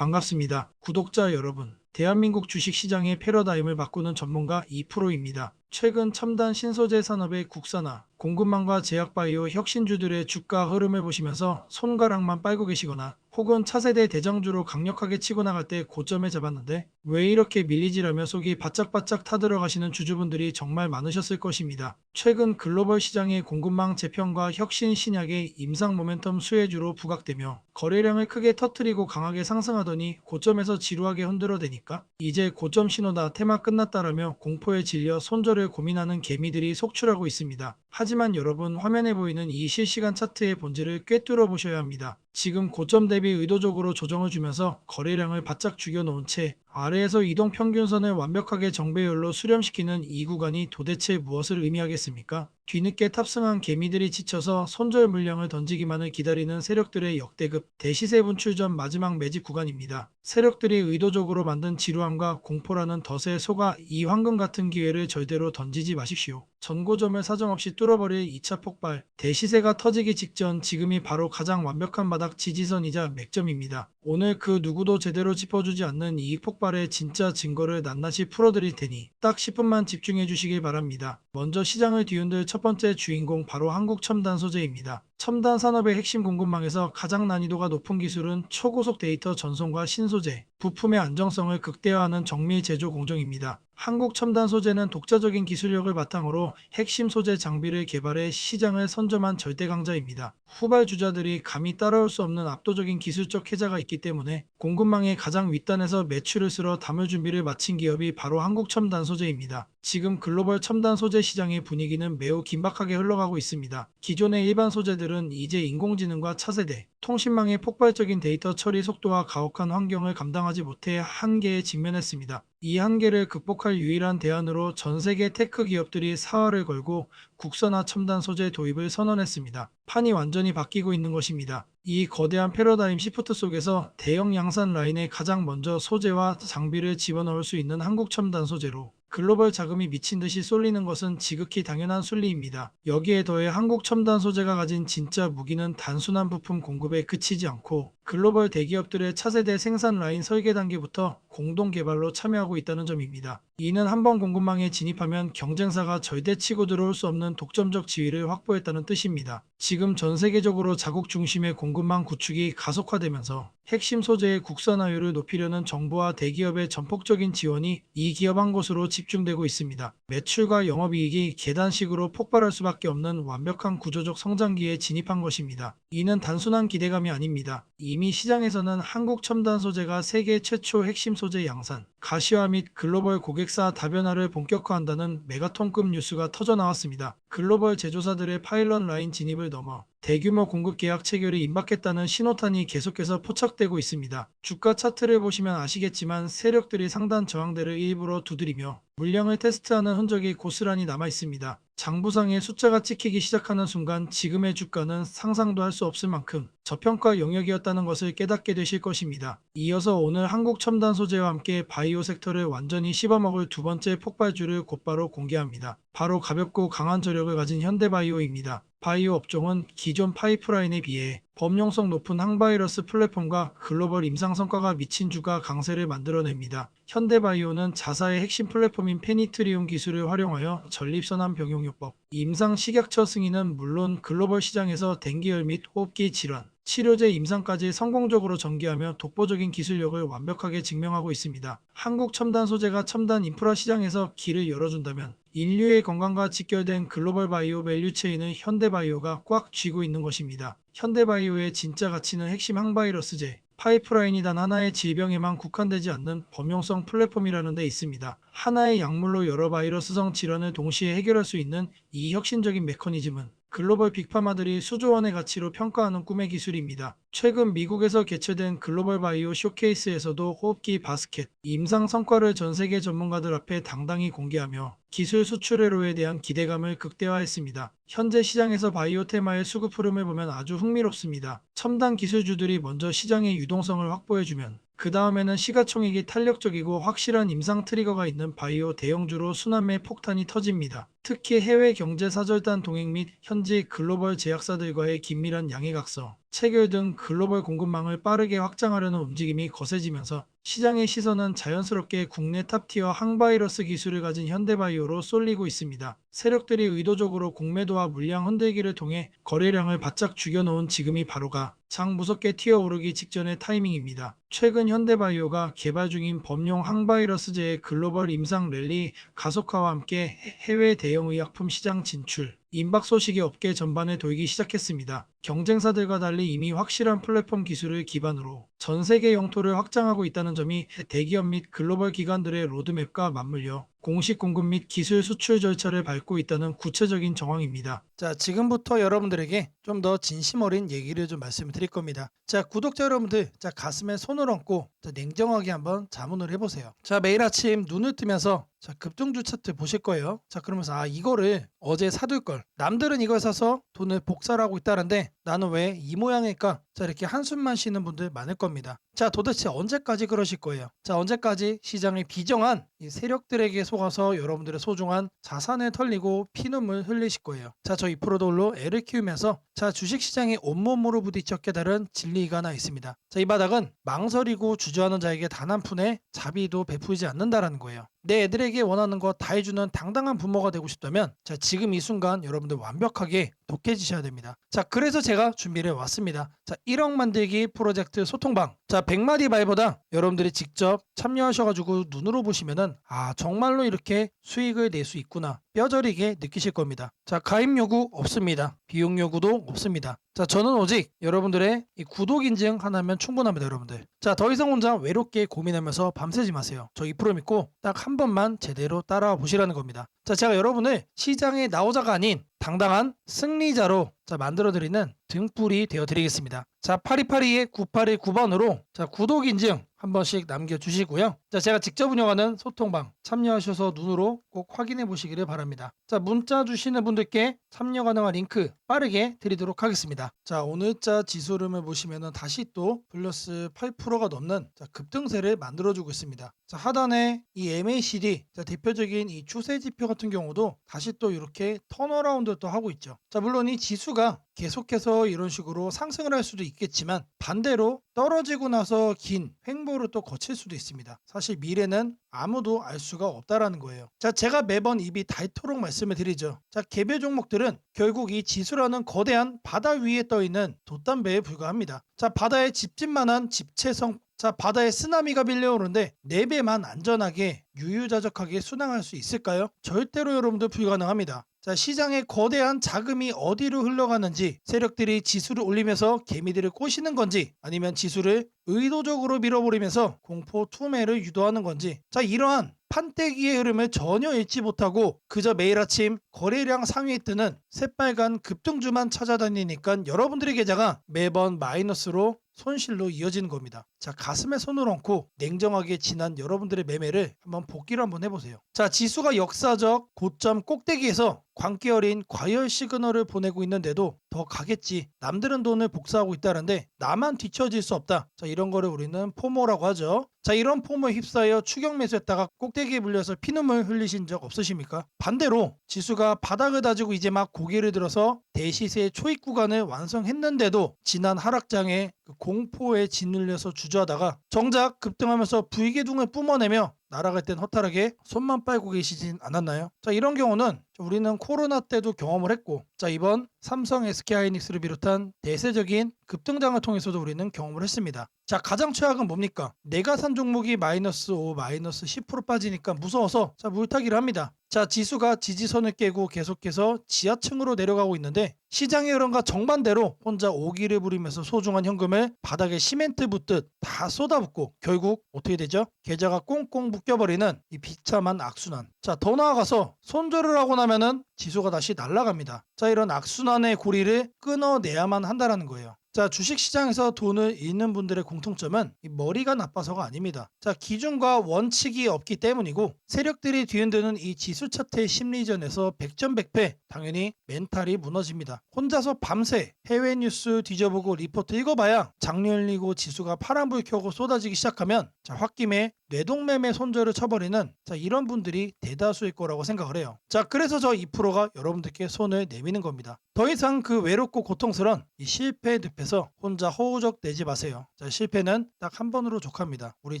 반갑습니다. 구독자 여러분. 대한민국 주식시장의 패러다임을 바꾸는 전문가 2%입니다. 최근 첨단 신소재 산업의 국산화, 공급망과 제약바이오 혁신주들의 주가 흐름을 보시면서 손가락만 빨고 계시거나 혹은 차세대 대장주로 강력하게 치고 나갈 때 고점에 잡았는데 왜 이렇게 밀리지라며 속이 바짝바짝 타들어가시는 주주분들이 정말 많으셨을 것입니다. 최근 글로벌 시장의 공급망 재편과 혁신 신약의 임상 모멘텀 수혜주로 부각되며 거래량을 크게 터뜨리고 강하게 상승하더니 고점에서 지루하게 흔들어대니까 이제 고점 신호다 테마 끝났다라며 공포에 질려 손절을 고민하는 개미들이 속출하고 있습니다. 하지만 여러분, 화면에 보이는 이 실시간 차트의 본질을 꿰뚫어 보셔야 합니다. 지금 고점 대비 의도적으로 조정을 주면서 거래량을 바짝 죽여놓은 채 아래에서 이동 평균선을 완벽하게 정배열로 수렴시키는 이 구간이 도대체 무엇을 의미하겠습니까? 뒤늦게 탑승한 개미들이 지쳐서 손절 물량을 던지기만을 기다리는 세력들의 역대급 대시세 분출 전 마지막 매집 구간입니다. 세력들이 의도적으로 만든 지루함과 공포라는 덫에 속아 이 황금 같은 기회를 절대로 던지지 마십시오. 전고점을 사정없이 뚫어버릴 2차 폭발, 대시세가 터지기 직전 지금이 바로 가장 완벽한 바닥 지지선이자 맥점입니다. 오늘 그 누구도 제대로 짚어주지 않는 이익 폭발의 진짜 증거를 낱낱이 풀어드릴 테니 딱 10분만 집중해 주시길 바랍니다. 먼저 시장을 뒤흔들 첫 번째 주인공 바로 한국 첨단 소재입니다. 첨단 산업의 핵심 공급망에서 가장 난이도가 높은 기술은 초고속 데이터 전송과 신소재, 부품의 안정성을 극대화하는 정밀 제조 공정입니다. 한국 첨단 소재는 독자적인 기술력을 바탕으로 핵심 소재 장비를 개발해 시장을 선점한 절대 강자입니다. 후발주자들이 감히 따라올 수 없는 압도적인 기술적 혜자가 있기 때문에 공급망의 가장 윗단에서 매출을 쓸어 담을 준비를 마친 기업이 바로 한국 첨단 소재입니다. 지금 글로벌 첨단 소재 시장의 분위기는 매우 긴박하게 흘러가고 있습니다. 기존의 일반 소재들은 이제 인공지능과 차세대, 통신망의 폭발적인 데이터 처리 속도와 가혹한 환경을 감당하지 못해 한계에 직면했습니다. 이 한계를 극복할 유일한 대안으로 전 세계 테크 기업들이 사활을 걸고 국산화 첨단 소재 도입을 선언했습니다. 판이 완전히 바뀌고 있는 것입니다. 이 거대한 패러다임 시프트 속에서 대형 양산 라인에 가장 먼저 소재와 장비를 집어넣을 수 있는 한국 첨단 소재로 글로벌 자금이 미친 듯이 쏠리는 것은 지극히 당연한 순리입니다. 여기에 더해 한국 첨단 소재가 가진 진짜 무기는 단순한 부품 공급에 그치지 않고 글로벌 대기업들의 차세대 생산 라인 설계 단계부터 공동 개발로 참여하고 있다는 점입니다. 이는 한번 공급망에 진입하면 경쟁사가 절대 치고 들어올 수 없는 독점적 지위를 확보했다는 뜻입니다. 지금 전 세계적으로 자국 중심의 공급망 구축이 가속화되면서 핵심 소재의 국산화율을 높이려는 정부와 대기업의 전폭적인 지원이 이 기업 한 곳으로 집중되고 있습니다. 매출과 영업이익이 계단식으로 폭발할 수밖에 없는 완벽한 구조적 성장기에 진입한 것입니다. 이는 단순한 기대감이 아닙니다. 이미 시장에서는 한국 첨단 소재가 세계 최초 핵심 소재 양산, 가시화 및 글로벌 고객사 다변화를 본격화한다는 메가톤급 뉴스가 터져나왔습니다. 글로벌 제조사들의 파일럿 라인 진입을 넘어 대규모 공급 계약 체결이 임박했다는 신호탄이 계속해서 포착되고 있습니다. 주가 차트를 보시면 아시겠지만 세력들이 상단 저항대를 일부러 두드리며 물량을 테스트하는 흔적이 고스란히 남아 있습니다. 장부상의 숫자가 찍히기 시작하는 순간 지금의 주가는 상상도 할 수 없을 만큼 저평가 영역이었다는 것을 깨닫게 되실 것입니다. 이어서 오늘 한국 첨단 소재와 함께 바이오 섹터를 완전히 씹어먹을 두 번째 폭발주를 곧바로 공개합니다. 바로 가볍고 강한 저력을 가진 현대바이오입니다. 바이오 업종은 기존 파이프라인에 비해 범용성 높은 항바이러스 플랫폼과 글로벌 임상 성과가 미친 주가 강세를 만들어냅니다. 현대바이오는 자사의 핵심 플랫폼인 페니트리움 기술을 활용하여 전립선암 병용요법, 임상 식약처 승인은 물론 글로벌 시장에서 dengue 및 호흡기 질환, 치료제 임상까지 성공적으로 전개하며 독보적인 기술력을 완벽하게 증명하고 있습니다. 한국 첨단 소재가 첨단 인프라 시장에서 길을 열어준다면 인류의 건강과 직결된 글로벌 바이오 밸류체인을 현대바이오가 꽉 쥐고 있는 것입니다. 현대바이오의 진짜 가치는 핵심 항바이러스제, 파이프라인이 단 하나의 질병에만 국한되지 않는 범용성 플랫폼이라는 데 있습니다. 하나의 약물로 여러 바이러스성 질환을 동시에 해결할 수 있는 이 혁신적인 메커니즘은 글로벌 빅파마들이 수조 원의 가치로 평가하는 꿈의 기술입니다. 최근 미국에서 개최된 글로벌 바이오 쇼케이스에서도 호흡기 바스켓, 임상 성과를 전 세계 전문가들 앞에 당당히 공개하며 기술 수출 회로에 대한 기대감을 극대화했습니다. 현재 시장에서 바이오 테마의 수급 흐름을 보면 아주 흥미롭습니다. 첨단 기술주들이 먼저 시장의 유동성을 확보해주면 그 다음에는 시가총액이 탄력적이고 확실한 임상 트리거가 있는 바이오 대형주로 순환매 폭탄이 터집니다. 특히 해외 경제사절단 동행 및 현지 글로벌 제약사들과의 긴밀한 양해각서, 체결 등 글로벌 공급망을 빠르게 확장하려는 움직임이 거세지면서 시장의 시선은 자연스럽게 국내 탑티어 항바이러스 기술을 가진 현대바이오로 쏠리고 있습니다. 세력들이 의도적으로 공매도와 물량 흔들기를 통해 거래량을 바짝 죽여놓은 지금이 바로가 장 무섭게 튀어오르기 직전의 타이밍입니다. 최근 현대바이오가 개발 중인 범용 항바이러스제의 글로벌 임상 랠리 가속화와 함께 해외 대형 의약품 시장 진출, 임박 소식이 업계 전반에 돌기 시작했습니다. 경쟁사들과 달리 이미 확실한 플랫폼 기술을 기반으로 전 세계 영토를 확장하고 있다는 점이 대기업 및 글로벌 기관들의 로드맵과 맞물려 공식 공급 및 기술 수출 절차를 밟고 있다는 구체적인 정황입니다. 자, 지금부터 여러분들에게 좀 더 진심 어린 얘기를 좀 말씀을 드릴 겁니다. 자, 구독자 여러분들, 자, 가슴에 손을 얹고 냉정하게 한번 자문을 해보세요. 자, 매일 아침 눈을 뜨면서 자, 급등주 차트 보실 거예요. 자, 그러면서 이거를 어제 사둘 걸. 남들은 이걸 사서 돈을 복사를 하고 있다는데 나는 왜 이 모양일까? 자, 이렇게 한숨만 쉬는 분들 많을 겁니다. 자, 도대체 언제까지 그러실 거예요? 자, 언제까지 시장의 비정한 이 세력들에게 속아서 여러분들의 소중한 자산을 털리고 피눈물 흘리실 거예요. 자, 저희 프로돌로 애를 키우면서 자, 주식시장에 온몸으로 부딪혀 깨달은 진리가 하나 있습니다. 자, 이 바닥은 망설이고 주저하는 자에게 단 한 푼의 자비도 베풀지 않는다라는 거예요. 내 애들에게 원하는 거 다 해주는 당당한 부모가 되고 싶다면 자, 지금 이 순간 여러분들 완벽하게 독해지셔야 됩니다. 자, 그래서 제가 준비를 왔습니다. 자, 1억 만들기 프로젝트 소통방. 자, 100마디 말보다 여러분들이 직접 참여하셔가지고 눈으로 보시면은 정말로 이렇게 수익을 낼 수 있구나 뼈저리게 느끼실 겁니다. 자, 가입 요구 없습니다. 비용 요구도 없습니다. 자, 저는 오직 여러분들의 이 구독 인증 하나면 충분합니다, 여러분들. 자, 더 이상 혼자 외롭게 고민하면서 밤새지 마세요. 저 이 프로 믿고 딱 한 번만 제대로 따라와 보시라는 겁니다. 자, 제가 여러분을 시장의 나오자가 아닌 당당한 승리자로 자, 만들어드리는 등불이 되어드리겠습니다. 자, 8282-9819번으로 자, 구독 인증 한 번씩 남겨주시고요. 자, 제가 직접 운영하는 소통방 참여하셔서 눈으로 꼭 확인해 보시기를 바랍니다. 자, 문자 주시는 분들께 참여 가능한 링크 빠르게 드리도록 하겠습니다. 자, 오늘자 지수 흐름을 보시면 다시 또 플러스 8%가 넘는 자, 급등세를 만들어주고 있습니다. 자, 하단에 이 MACD 자, 대표적인 이 추세 지표 같은 경우도 다시 또 이렇게 턴어라운드 또 하고 있죠. 자, 물론 이 지수가 계속해서 이런 식으로 상승을 할 수도 있겠지만 반대로 떨어지고 나서 긴 횡보를 또 거칠 수도 있습니다. 사실 미래는 아무도 알 수가 없다라는 거예요. 자, 제가 매번 입이 닳도록 말씀을 드리죠. 자, 개별 종목들은 결국 이 지수라는 거대한 바다 위에 떠 있는 돛담배에 불과합니다. 자, 바다에 집집만한 집채성 자, 바다에 쓰나미가 밀려오는데 4배만 안전하게 유유자적하게 순항할 수 있을까요? 절대로 여러분들 불가능합니다. 자, 시장의 거대한 자금이 어디로 흘러가는지 세력들이 지수를 올리면서 개미들을 꼬시는 건지 아니면 지수를 의도적으로 밀어버리면서 공포 투매를 유도하는 건지 자, 이러한 판때기의 흐름을 전혀 읽지 못하고 그저 매일 아침 거래량 상위에 뜨는 새빨간 급등주만 찾아다니니까 여러분들의 계좌가 매번 마이너스로 손실로 이어지는 겁니다. 자, 가슴에 손을 얹고 냉정하게 지난 여러분들의 매매를 한번 복기를 한번 해보세요. 자, 지수가 역사적 고점 꼭대기에서 광기 어린 과열 시그널을 보내고 있는데도 더 가겠지. 남들은 돈을 복사하고 있다는데 나만 뒤처질 수 없다. 자, 이런 거를 우리는 포모라고 하죠. 자, 이런 포모에 휩싸여 추격 매수했다가 꼭대기에 물려서 피눈물 흘리신 적 없으십니까? 반대로 지수가 바닥을 다지고 이제 막 고개를 들어서 대시세 초입 구간을 완성했는데도 지난 하락장에 그 공포에 짓눌려서 주저하다가 정작 급등하면서 부익의둥을 뿜어내며 날아갈 땐 허탈하게 손만 빨고 계시진 않았나요? 자, 이런 경우는 우리는 코로나 때도 경험을 했고 자, 이번 삼성 SK하이닉스를 비롯한 대세적인 급등장을 통해서도 우리는 경험을 했습니다. 자, 가장 최악은 뭡니까? 내가 산 종목이 마이너스 5, 마이너스 10% 빠지니까 무서워서 자, 물타기를 합니다. 자, 지수가 지지선을 깨고 계속해서 지하층으로 내려가고 있는데 시장의 흐름과 정반대로 혼자 오기를 부리면서 소중한 현금을 바닥에 시멘트 붓듯 다 쏟아붓고 결국 어떻게 되죠? 계좌가 꽁꽁 묶여버리는 이 비참한 악순환. 자, 더 나아가서 손절을 하고 나면은 지수가 다시 날아갑니다. 자, 이런 악순환의 고리를 끊어내야만 한다는 거예요. 자, 주식시장에서 돈을 잃는 분들의 공통점은 이 머리가 나빠서가 아닙니다. 자, 기준과 원칙이 없기 때문이고 세력들이 뒤흔드는 이 지수 차트의 심리전에서 백전백패, 당연히 멘탈이 무너집니다. 혼자서 밤새 해외 뉴스 뒤져보고 리포트 읽어봐야 장류 열리고 지수가 파란불 켜고 쏟아지기 시작하면 자, 홧김에 뇌동매매 손절을 쳐버리는 자, 이런 분들이 대다수일 거라고 생각을 해요. 자, 그래서 저 2%가 여러분들께 손을 내미는 겁니다. 더 이상 그 외롭고 고통스러운 이 실패의 늪에서 혼자 허우적 내지 마세요. 자, 실패는 딱 한 번으로 족합니다. 우리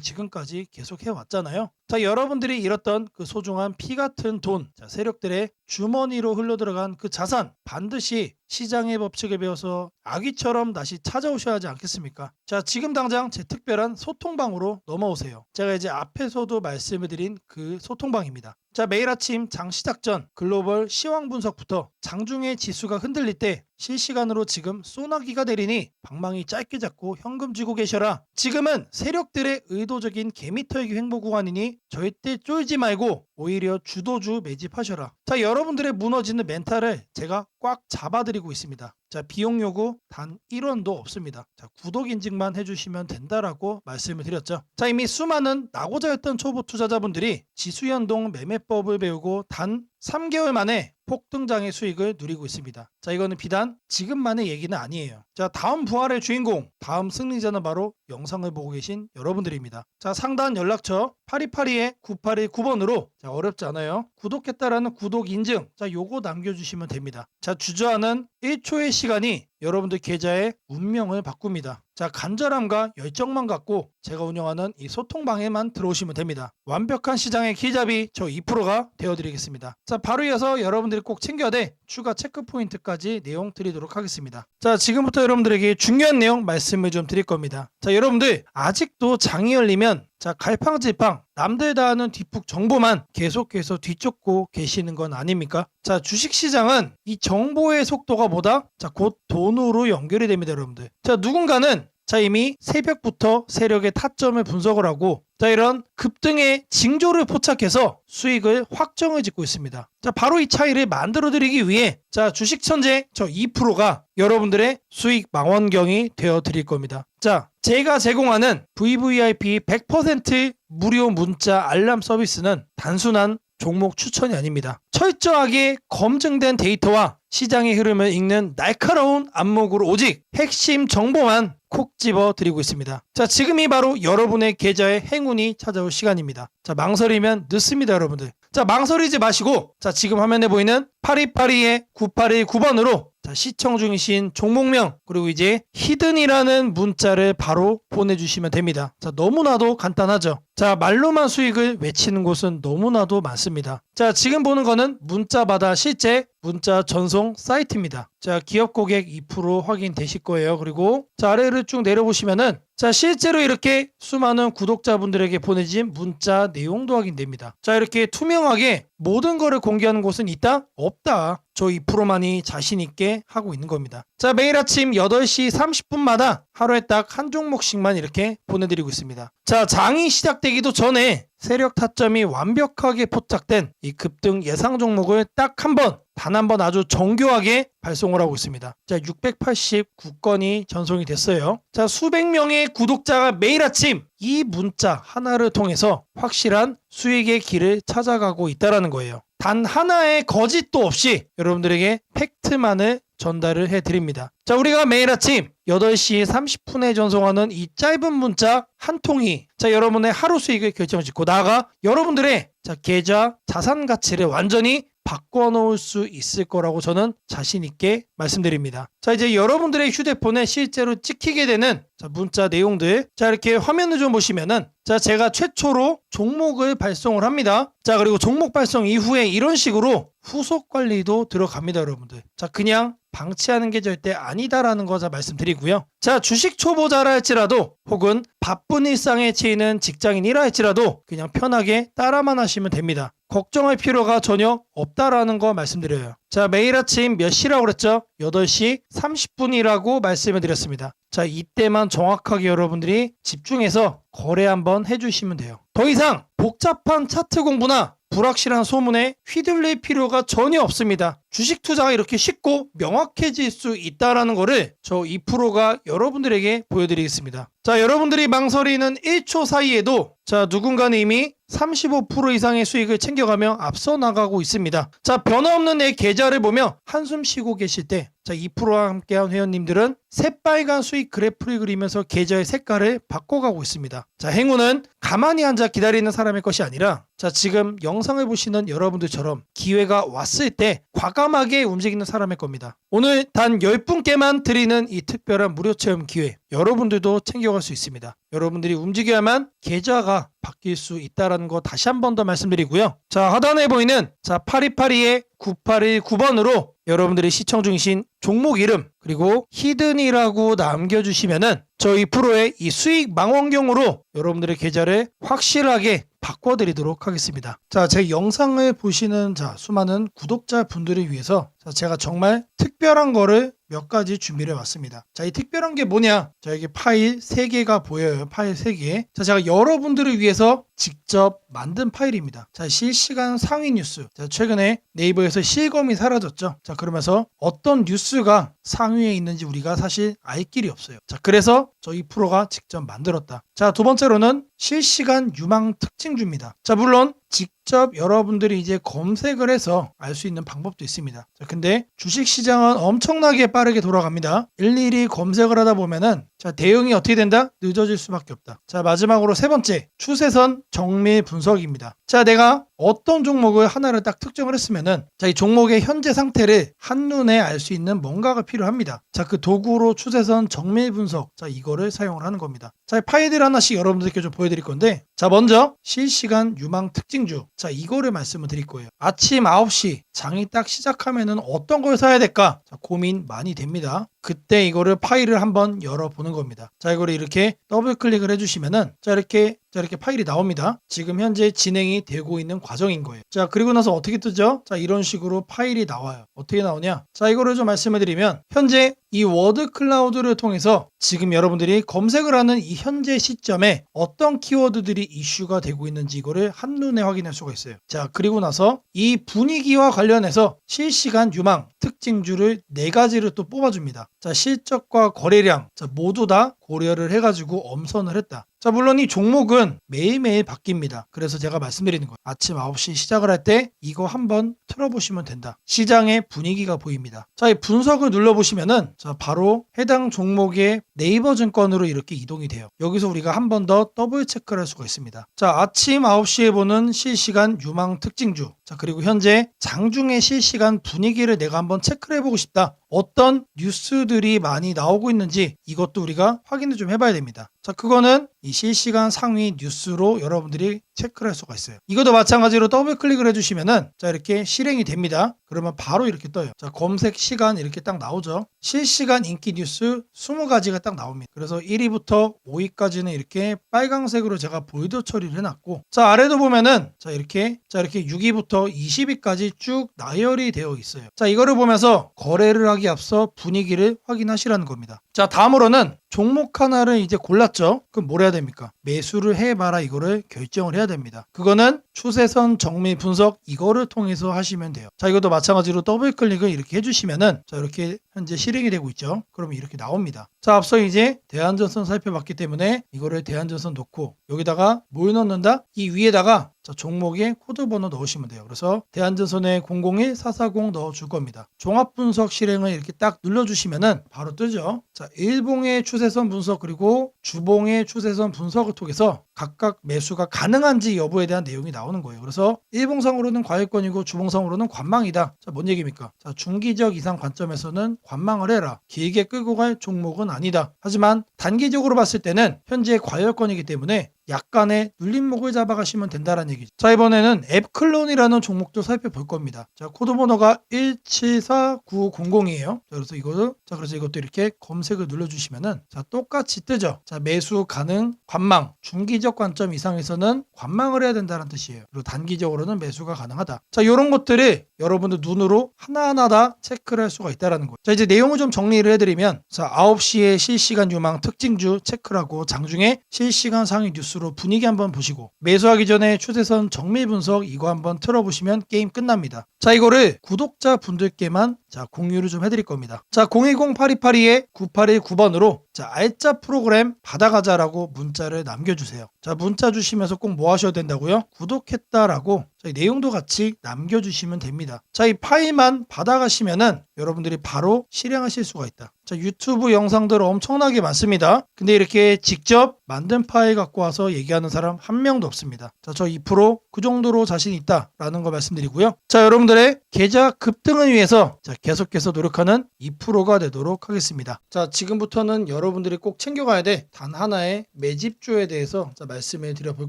지금까지 계속 해왔잖아요. 자, 여러분들이 잃었던 그 소중한 피 같은 돈, 자, 세력들의 주머니로 흘러들어간 그 자산 반드시 시장의 법칙을 배워서 아기처럼 다시 찾아오셔야 하지 않겠습니까? 자, 지금 당장 제 특별한 소통방으로 넘어오세요. 제가 이제 앞에서도 말씀을 드린 그 소통방입니다. 자, 매일 아침 장 시작 전 글로벌 시황 분석부터 장중에 지수가 흔들릴 때 실시간으로 지금 소나기가 내리니 방망이 짧게 잡고 현금 쥐고 계셔라. 지금은 세력들의 의도적인 개미털기 횡보 구간이니 절대 쫄지 말고 오히려 주도주 매집하셔라. 자, 여러분들의 무너지는 멘탈을 제가 꽉 잡아드리고 있습니다. 자, 비용 요구 단 1원도 없습니다. 자, 구독 인증만 해주시면 된다라고 말씀을 드렸죠. 자, 이미 수많은 낙오자였던 초보 투자자분들이 지수연동 매매법을 배우고 단 3개월 만에 폭등장의 수익을 누리고 있습니다. 자, 이거는 비단 지금만의 얘기는 아니에요. 자, 다음 부활의 주인공, 다음 승리자는 바로 영상을 보고 계신 여러분들입니다. 자, 상단 연락처 8282-9819번으로 자, 어렵지 않아요. 구독했다라는 구독 인증, 자, 요거 남겨주시면 됩니다. 자, 주저하는 1초의 시간이 여러분들 계좌의 운명을 바꿉니다. 자, 간절함과 열정만 갖고 제가 운영하는 이 소통방에만 들어오시면 됩니다. 완벽한 시장의 길잡이 저 2%가 되어드리겠습니다. 자, 바로 이어서 여러분들이 꼭 챙겨야 돼 추가 체크 포인트까지 내용 드리도록 하겠습니다. 자, 지금부터 여러분들에게 중요한 내용 말씀을 좀 드릴 겁니다. 자, 여러분들 아직도 장이 열리면 자, 갈팡질팡 남들 다 아는 뒷북 정보만 계속해서 뒤쫓고 계시는 건 아닙니까? 자, 주식시장은 이 정보의 속도가 뭐다? 자, 곧 돈으로 연결이 됩니다, 여러분들. 자, 누군가는 자, 이미 새벽부터 세력의 타점을 분석을 하고 자, 이런 급등의 징조를 포착해서 수익을 확정을 짓고 있습니다. 자, 바로 이 차이를 만들어 드리기 위해 자, 주식 천재 저 2%가 여러분들의 수익 망원경이 되어 드릴 겁니다. 자, 제가 제공하는 VVIP 100% 무료 문자 알람 서비스는 단순한 종목 추천이 아닙니다. 철저하게 검증된 데이터와 시장의 흐름을 읽는 날카로운 안목으로 오직 핵심 정보만 콕 집어 드리고 있습니다. 자, 지금이 바로 여러분의 계좌에 행운이 찾아올 시간입니다. 자, 망설이면 늦습니다, 여러분들. 자, 망설이지 마시고 자, 지금 화면에 보이는 8282-9819번으로 자, 시청 중이신 종목명 그리고 이제 히든이라는 문자를 바로 보내주시면 됩니다. 자, 너무나도 간단하죠. 자, 말로만 수익을 외치는 곳은 너무나도 많습니다. 자, 지금 보는 거는 문자마다 실제 문자 전송 사이트입니다. 자, 기업 고객 2% 확인되실 거예요. 그리고 자, 아래를 쭉 내려보시면은 자, 실제로 이렇게 수많은 구독자분들에게 보내진 문자 내용도 확인됩니다. 자, 이렇게 투명하게 모든 거를 공개하는 곳은 있다? 없다. 저 2%만이 자신 있게 하고 있는 겁니다. 자, 매일 아침 8시 30분마다 하루에 딱 한 종목씩만 이렇게 보내드리고 있습니다. 자, 장이 시작되기도 전에 세력 타점이 완벽하게 포착된 이 급등 예상 종목을 딱 단 한 번 아주 정교하게 발송을 하고 있습니다. 자, 689건이 전송이 됐어요. 자, 수백 명의 구독자가 매일 아침 이 문자 하나를 통해서 확실한 수익의 길을 찾아가고 있다는 거예요. 단 하나의 거짓도 없이 여러분들에게 팩트만을 전달을 해드립니다. 자, 우리가 매일 아침 8시 30분에 전송하는 이 짧은 문자 한 통이 자, 여러분의 하루 수익을 결정짓고 나아가 여러분들의 자, 계좌 자산 가치를 완전히 바꿔놓을 수 있을 거라고 저는 자신 있게 말씀드립니다. 자, 이제 여러분들의 휴대폰에 실제로 찍히게 되는 자, 문자 내용들 자, 이렇게 화면을 좀 보시면은 자, 제가 최초로 종목을 발송을 합니다. 자, 그리고 종목 발송 이후에 이런 식으로 후속 관리도 들어갑니다, 여러분들. 자, 그냥 방치하는 게 절대 아니다라는 거 말씀드리고요. 자, 주식 초보자라 할지라도 혹은 바쁜 일상에 치이는 직장인이라 할지라도 그냥 편하게 따라만 하시면 됩니다. 걱정할 필요가 전혀 없다라는 거 말씀드려요. 자, 매일 아침 몇 시라고 그랬죠? 8시 30분이라고 말씀을 드렸습니다. 자, 이때만 정확하게 여러분들이 집중해서 거래 한번 해주시면 돼요. 더 이상 복잡한 차트 공부나 불확실한 소문에 휘둘릴 필요가 전혀 없습니다. 주식 투자가 이렇게 쉽고 명확해질 수 있다라는 거를 저 2%가 여러분들에게 보여드리겠습니다. 자, 여러분들이 망설이는 1초 사이에도 자, 누군가는 이미 35% 이상의 수익을 챙겨가며 앞서 나가고 있습니다. 자, 변화없는 내 계좌를 보며 한숨 쉬고 계실 때 자, 2%와 함께한 회원님들은 새빨간 수익 그래프를 그리면서 계좌의 색깔을 바꿔가고 있습니다. 자, 행운은 가만히 앉아 기다리는 사람의 것이 아니라 자, 지금 영상을 보시는 여러분들처럼 기회가 왔을 때 과감하게 움직이는 사람의 겁니다. 오늘 단 10분께만 드리는 이 특별한 무료 체험 기회 여러분들도 챙겨갈 수 있습니다. 여러분들이 움직여야만 계좌가 바뀔 수 있다는 거 다시 한 번 더 말씀드리고요. 자, 하단에 보이는 자 8282-9819번으로 여러분들이 시청 중이신 종목 이름 그리고 히든이라고 남겨주시면은 저희 프로의 이 수익 망원경으로 여러분들의 계좌를 확실하게 바꿔드리도록 하겠습니다. 자, 제 영상을 보시는 자 수많은 구독자 분들을 위해서 자, 제가 정말 특별한 거를 몇 가지 준비를 해왔습니다. 자, 이 특별한 게 뭐냐? 자, 여기 파일 3개가 보여요. 파일 3개. 자, 제가 여러분들을 위해서 직접 만든 파일입니다. 자, 실시간 상위 뉴스. 자, 최근에 네이버에서 실검이 사라졌죠. 자, 그러면서 어떤 뉴스가 상위에 있는지 우리가 사실 알 길이 없어요. 자, 그래서 저희 프로가 직접 만들었다. 자, 두 번째로는 실시간 유망 특징주입니다. 자, 물론 직접 여러분들이 이제 검색을 해서 알 수 있는 방법도 있습니다. 자, 근데 주식시장은 엄청나게 빠르게 돌아갑니다. 일일이 검색을 하다 보면은 자, 대응이 어떻게 된다? 늦어질 수밖에 없다. 자, 마지막으로 세 번째, 추세선 정밀 분석입니다. 자, 내가 어떤 종목을 하나를 딱 특정을 했으면은 자, 이 종목의 현재 상태를 한눈에 알 수 있는 뭔가가 필요합니다. 자, 그 도구로 추세선 정밀 분석. 자, 이거를 사용을 하는 겁니다. 자, 파일들 하나씩 여러분들께 좀 보여드릴 건데 자, 먼저 실시간 유망 특징주. 자, 이거를 말씀을 드릴 거예요. 아침 9시 장이 딱 시작하면은 어떤 걸 사야 될까? 자, 고민 많이 됩니다. 그때 이거를 파일을 한번 열어보는 겁니다. 자, 이거를 이렇게 더블 클릭을 해주시면은 자, 이렇게 파일이 나옵니다. 지금 현재 진행이 되고 있는 과정인 거예요. 자, 그리고 나서 어떻게 뜨죠? 자, 이런 식으로 파일이 나와요. 어떻게 나오냐? 자, 이거를 좀 말씀을 드리면 현재 이 워드 클라우드를 통해서 지금 여러분들이 검색을 하는 이 현재 시점에 어떤 키워드들이 이슈가 되고 있는지 이거를 한눈에 확인할 수가 있어요. 자, 그리고 나서 이 분위기와 관련해서 실시간 유망 특징주를 4가지를 또 뽑아줍니다. 자, 실적과 거래량 자, 모두 다 고려를 해가지고 엄선을 했다. 자, 물론 이 종목은 매일매일 바뀝니다. 그래서 제가 말씀드리는 거예요. 아침 9시 시작을 할 때 이거 한번 틀어보시면 된다. 시장의 분위기가 보입니다. 자, 이 분석을 눌러보시면은 자, 바로 해당 종목의 네이버 증권으로 이렇게 이동이 돼요. 여기서 우리가 한 번 더 더블 체크를 할 수가 있습니다. 자, 아침 9시에 보는 실시간 유망 특징주. 자, 그리고 현재 장중의 실시간 분위기를 내가 한번 체크를 해보고 싶다. 어떤 뉴스들이 많이 나오고 있는지 이것도 우리가 확인을 좀 해봐야 됩니다. 자, 그거는 이 실시간 상위 뉴스로 여러분들이 체크를 할 수가 있어요. 이것도 마찬가지로 더블 클릭을 해주시면은 자, 이렇게 실행이 됩니다. 그러면 바로 이렇게 떠요. 자, 검색 시간 이렇게 딱 나오죠. 실시간 인기 뉴스 20가지가 딱 나옵니다. 그래서 1위부터 5위까지는 이렇게 빨강색으로 제가 볼드 처리를 해놨고 자, 아래도 보면은 자, 이렇게 6위부터 20위까지 쭉 나열이 되어 있어요. 자, 이거를 보면서 거래를 하기 앞서 분위기를 확인하시라는 겁니다. 자, 다음으로는 종목 하나를 이제 골랐죠. 그럼 뭘 해야 됩니까? 매수를 해봐라 이거를 결정을 해야 됩니다. 그거는 추세선 정밀 분석 이거를 통해서 하시면 돼요. 자, 이것도 마찬가지로 더블 클릭을 이렇게 해주시면은 자, 이렇게 현재 실행이 되고 있죠. 그러면 이렇게 나옵니다. 자, 앞서 이제 대한전선 살펴봤기 때문에 이거를 대한전선 놓고 여기다가 뭘 넣는다? 이 위에다가 자, 종목의 코드 번호 넣으시면 돼요. 그래서 대한전선에 001440 넣어줄 겁니다. 종합분석 실행을 이렇게 딱 눌러주시면은 바로 뜨죠. 자, 일봉의 추세선 분석 그리고 주봉의 추세선 분석을 통해서 각각 매수가 가능한지 여부에 대한 내용이 나오는 거예요. 그래서 일봉상으로는 과열권이고 주봉상으로는 관망이다. 자, 뭔 얘기입니까? 자, 중기적 이상 관점에서는 관망을 해라. 길게 끌고 갈 종목은 아니다. 하지만 단기적으로 봤을 때는 현재 과열권이기 때문에 약간의 눌림목을 잡아가시면 된다는 얘기죠. 자, 이번에는 앱클론이라는 종목도 살펴볼 겁니다. 자, 코드 번호가 174900이에요. 그래서 이것도 이렇게 검색을 눌러주시면은 자, 똑같이 뜨죠. 자, 매수 가능 관망 중기적 장기적 관점 이상에서는 관망을 해야 된다는 뜻이에요. 그리고 단기적으로는 매수가 가능하다. 자, 이런 것들을 여러분들 눈으로 하나하나 다 체크를 할 수가 있다는 거예요. 자, 이제 내용을 좀 정리를 해드리면, 자, 9시에 실시간 유망 특징주 체크를 하고 장중에 실시간 상위 뉴스로 분위기 한번 보시고, 매수하기 전에 추세선 정밀 분석 이거 한번 틀어보시면 게임 끝납니다. 자, 이거를 구독자분들께만 자, 공유를 좀 해드릴 겁니다. 자, 010-8282-9819번으로 자, 알짜 프로그램 받아가자라고 문자를 남겨주세요. 자, 문자 주시면서 꼭 뭐 하셔야 된다고요? 구독했다라고 자, 이 내용도 같이 남겨주시면 됩니다. 자, 이 파일만 받아가시면은 여러분들이 바로 실행하실 수가 있다. 자, 유튜브 영상들 엄청나게 많습니다. 근데 이렇게 직접 만든 파일 갖고 와서 얘기하는 사람 한 명도 없습니다. 자, 저 2% 그 정도로 자신 있다라는 거 말씀드리고요. 자, 여러분들의 계좌 급등을 위해서 자, 계속해서 노력하는 2%가 되도록 하겠습니다. 자, 지금부터는 여러분들이 꼭 챙겨가야 돼 단 하나의 매집주에 대해서 자, 말씀을 드려볼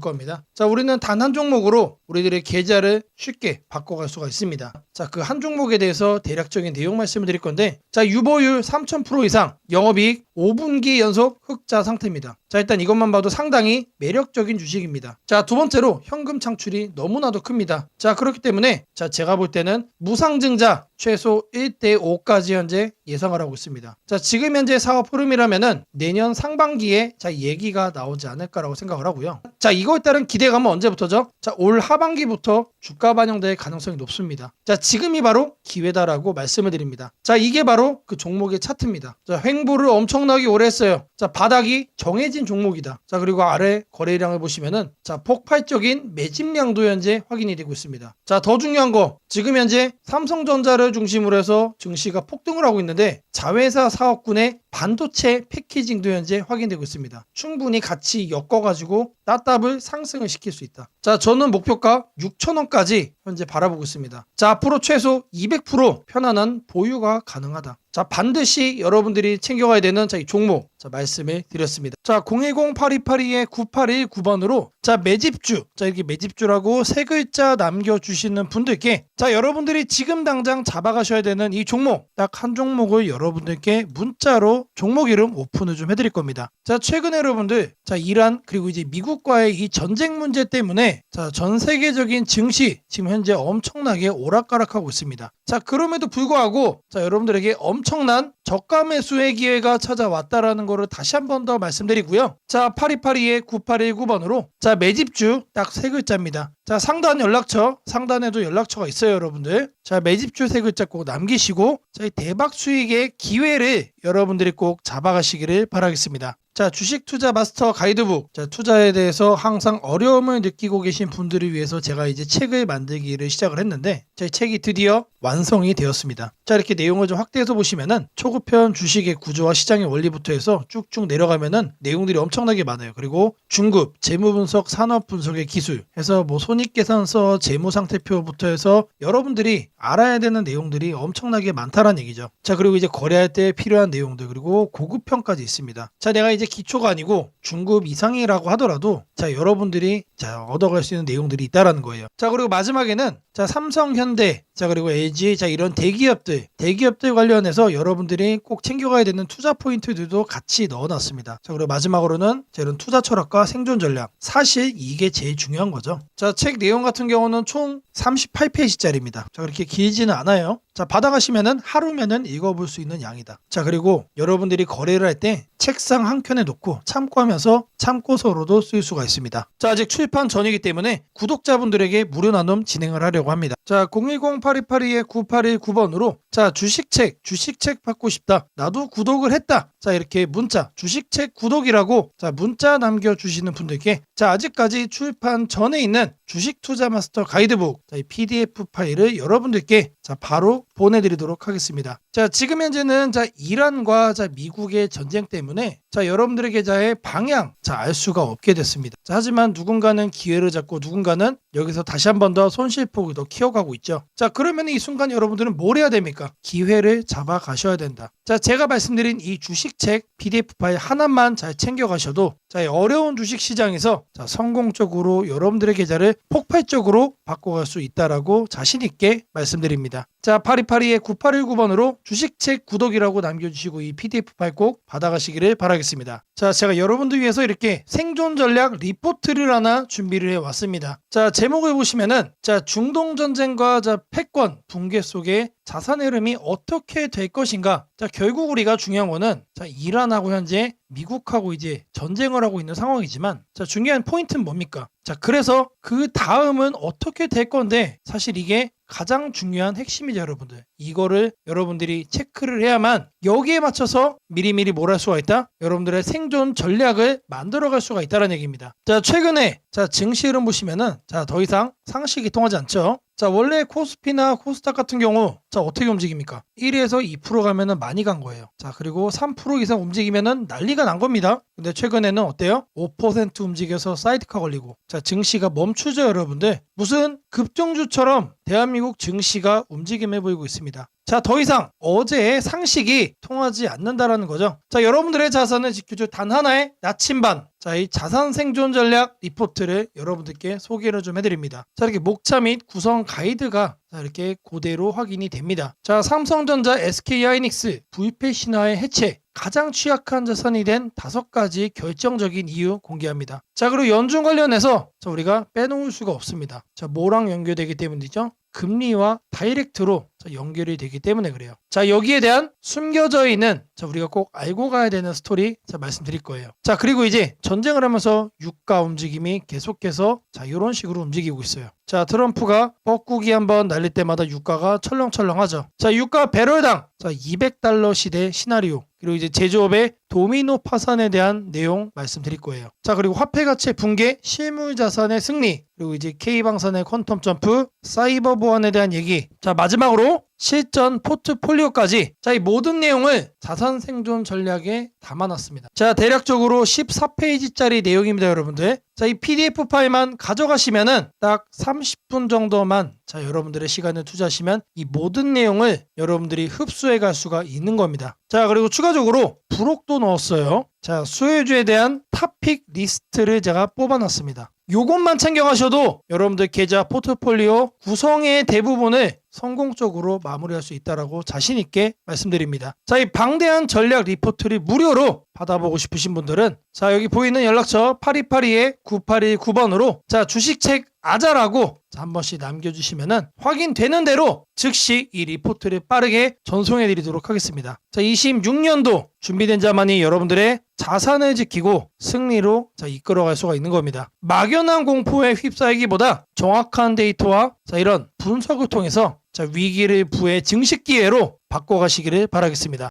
겁니다. 자, 우리는 단 한 종목으로 우리들의 계좌를 쉽게 바꿔갈 수가 있습니다. 자, 그 한 종목에 대해서 대략적인 내용 말씀을 드릴 건데, 자, 유보율 3000% 이상, 영업이익 5분기 연속 흑자 상태입니다. 자, 일단 이것만 봐도 상당히 매력적인 주식입니다. 자, 두 번째로 현금 창출이 너무나도 큽니다. 자, 그렇기 때문에 자, 제가 볼 때는 무상증자 최소 1대5까지 현재 예상을 하고 있습니다. 자, 지금 현재 사업 흐름이라면은 내년 상반기에 자, 얘기가 나오지 않을까라고 생각을 하고요. 자, 이거에 따른 기대감은 언제부터죠? 자, 올 하반기부터 주가 반영될 가능성이 높습니다. 자, 지금이 바로 기회다라고 말씀을 드립니다. 자, 이게 바로 그 종목의 차트입니다. 자, 횡보를 엄청나게 오래 했어요. 자, 바닥이 정해진 종목이다. 자, 그리고 아래 거래량을 보시면은 자, 폭발적인 매집량도 현재 확인이 되고 있습니다. 자, 더 중요한 거, 지금 현재 삼성전자를 중심으로 해서 증시가 폭등을 하고 있는데 자회사 사업군의 반도체 패키징도 현재 확인되고 있습니다. 충분히 같이 엮어가지고 따답을 상승을 시킬 수 있다. 자, 저는 목표가 6,000원까지 현재 바라보고 있습니다. 자, 앞으로 최소 200% 편안한 보유가 가능하다. 자, 반드시 여러분들이 챙겨가야 되는 자, 이 종목 자, 말씀을 드렸습니다. 자, 010-8282-9819번으로 자, 매집주 자, 이렇게 매집주라고 세 글자 남겨주시는 분들께 자, 여러분들이 지금 당장 잡아가셔야 되는 이 종목 딱 한 종목을 여러분들께 문자로 종목 이름 오픈을 좀 해드릴 겁니다. 자, 최근에 여러분들 자, 이란 그리고 이제 미국과의 이 전쟁 문제 때문에 자, 전 세계적인 증시 지금 현재 엄청나게 오락가락하고 있습니다. 자, 그럼에도 불구하고 자, 여러분들에게 엄청난 저가 매수의 기회가 찾아왔다라는 거를 다시 한 번 더 말씀드리고요. 자, 8282-9819번으로 자, 매집주 딱 세 글자입니다. 자, 상단 연락처, 상단에도 연락처가 있어요, 여러분들. 자, 매집주 세 글자 꼭 남기시고 자, 이 대박 수익의 기회를 여러분들이 꼭 잡아가시기를 바라겠습니다. 자, 주식 투자 마스터 가이드북. 자, 투자에 대해서 항상 어려움을 느끼고 계신 분들을 위해서 제가 이제 책을 만들기를 시작을 했는데, 자, 이 책이 드디어 완성이 되었습니다. 자, 이렇게 내용을 좀 확대해서 보시면은 초급편 주식의 구조와 시장의 원리부터 해서 쭉쭉 내려가면은 내용들이 엄청나게 많아요. 그리고 중급, 재무 분석, 산업 분석의 기술 해서 뭐 손익계산서, 재무 상태표부터 해서 여러분들이 알아야 되는 내용들이 엄청나게 많다라는 얘기죠. 자, 그리고 이제 거래할 때 필요한 내용들, 그리고 고급편까지 있습니다. 자, 내가 이제 기초가 아니고 중급 이상이라고 하더라도 자, 여러분들이 자, 얻어갈 수 있는 내용들이 있다라는 거예요. 자, 그리고 마지막에는 자, 삼성, 현대, 자, 그리고 LG, 자, 이런 대기업들 관련해서 여러분들이 꼭 챙겨가야 되는 투자 포인트들도 같이 넣어놨습니다. 자, 그리고 마지막으로는 자, 이런 투자 철학과 생존 전략. 사실 이게 제일 중요한 거죠. 자, 책 내용 같은 경우는 총 38페이지짜리입니다. 자, 그렇게 길지는 않아요. 자, 받아가시면은 하루면은 읽어볼 수 있는 양이다. 자, 그리고 여러분들이 거래를 할 때 책상 한 켠에 놓고 참고하면서 참고서로도 쓸 수가 있습니다. 자, 아직 출판 전이기 때문에 구독자분들에게 무료 나눔 진행을 하려고 합니다. 자, 010-8282-9819번으로 자, 주식책 받고 싶다. 나도 구독을 했다. 자, 이렇게 문자, 주식책 구독이라고 자, 문자 남겨주시는 분들께 자, 아직까지 출판 전에 있는 주식 투자 마스터 가이드북 자, 이 PDF 파일을 여러분들께 자, 바로 보내드리도록 하겠습니다. 자, 지금 현재는 자, 이란과 자, 미국의 전쟁 때문에 자, 여러분들의 계좌의 방향 자, 알 수가 없게 됐습니다. 자, 하지만 누군가는 기회를 잡고 누군가는 여기서 다시 한 번 더 손실폭을 더 키워가고 있죠. 자, 그러면 이 순간 여러분들은 뭘 해야 됩니까? 기회를 잡아 가셔야 된다. 자, 제가 말씀드린 이 주식책 PDF 파일 하나만 잘 챙겨가셔도 자, 이 어려운 주식 시장에서 자, 성공적으로 여러분들의 계좌를 폭발적으로 바꿔갈 수 있다라고 자신 있게 말씀드립니다. 자, 파리파리의 9819번으로 주식책 구독이라고 남겨주시고 이 PDF 파일 꼭 받아가시기를 바라겠습니다. 자, 제가 여러분들 위해서 이렇게 생존 전략 리포트를 하나 준비를 해왔습니다. 자, 제목을 보시면은 자, 중동전쟁과 패권 붕괴 속에 자산의 흐름이 어떻게 될 것인가. 자, 결국 우리가 중요한 거는 자, 이란하고 현재 미국하고 이제 전쟁을 하고 있는 상황이지만 자, 중요한 포인트는 뭡니까? 자, 그래서 그 다음은 어떻게 될 건데 사실 이게 가장 중요한 핵심이죠, 여러분들. 이거를 여러분들이 체크를 해야만 여기에 맞춰서 미리미리 뭘 할 수가 있다? 여러분들의 생존 전략을 만들어갈 수가 있다는 얘기입니다. 자, 최근에 자, 증시 흐름 보시면은 자, 더 이상 상식이 통하지 않죠. 자, 원래 코스피나 코스닥 같은 경우 자, 어떻게 움직입니까? 1에서 2% 가면은 많이 간 거예요. 자, 그리고 3% 이상 움직이면은 난리가 난 겁니다. 근데 최근에는 어때요? 5% 움직여서 사이드카 걸리고 자, 증시가 멈추죠, 여러분들. 무슨 급등주처럼 대한민국 증시가 움직임해 보이고 있습니다. 자, 더 이상 어제의 상식이 통하지 않는다라는 거죠. 자, 여러분들의 자산을 지켜줄 단 하나의 나침반. 자, 이 자산 생존 전략 리포트를 여러분들께 소개를 좀 해드립니다. 자, 이렇게 목차 및 구성 가이드가 자, 이렇게 그대로 확인이 됩니다. 자, 삼성전자, SK하이닉스, VP 신화의 해체, 가장 취약한 자산이 된 5가지 결정적인 이유 공개합니다. 자, 그리고 연중 관련해서 자, 우리가 빼놓을 수가 없습니다. 자, 뭐랑 연결되기 때문이죠? 금리와 다이렉트로 연결이 되기 때문에 그래요. 자, 여기에 대한 숨겨져 있는 자, 우리가 꼭 알고 가야 되는 스토리 자, 말씀드릴 거예요. 자, 그리고 이제 전쟁을 하면서 유가 움직임이 계속해서 자, 이런 식으로 움직이고 있어요. 자, 트럼프가 뻐꾸기 한번 날릴 때마다 유가가 철렁철렁하죠. 자, 유가 배럴당 자, $200 시대 시나리오. 그리고 이제 제조업의 도미노 파산에 대한 내용 말씀드릴 거예요. 자, 그리고 화폐 가치 붕괴, 실물 자산의 승리, 그리고 이제 K방산의 퀀텀 점프, 사이버 보안에 대한 얘기. 자, 마지막으로 실전 포트폴리오까지 자, 이 모든 내용을 자산 생존 전략에 담아놨습니다. 자, 대략적으로 14페이지짜리 내용입니다, 여러분들. 자, 이 PDF 파일만 가져가시면은 딱 30분 정도만 자, 여러분들의 시간을 투자하시면 이 모든 내용을 여러분들이 흡수해 갈 수가 있는 겁니다. 자, 그리고 추가적으로 부록도 넣었어요. 자, 수혜주에 대한 탑픽 리스트를 제가 뽑아놨습니다. 요것만 챙겨가셔도 여러분들 계좌 포트폴리오 구성의 대부분을 성공적으로 마무리할 수 있다라고 자신있게 말씀드립니다. 자, 이 방대한 전략 리포트를 무료로 받아보고 싶으신 분들은 자, 여기 보이는 연락처 8282-9819번으로 자, 주식책 아자라고 한 번씩 남겨주시면은 확인되는 대로 즉시 이 리포트를 빠르게 전송해 드리도록 하겠습니다. 자, 26년도 준비된 자만이 여러분들의 자산을 지키고 승리로 자, 이끌어갈 수가 있는 겁니다. 막연한 공포에 휩싸이기보다 정확한 데이터와 자, 이런 분석을 통해서 자, 위기를 부의 증식 기회로 바꿔가시기를 바라겠습니다.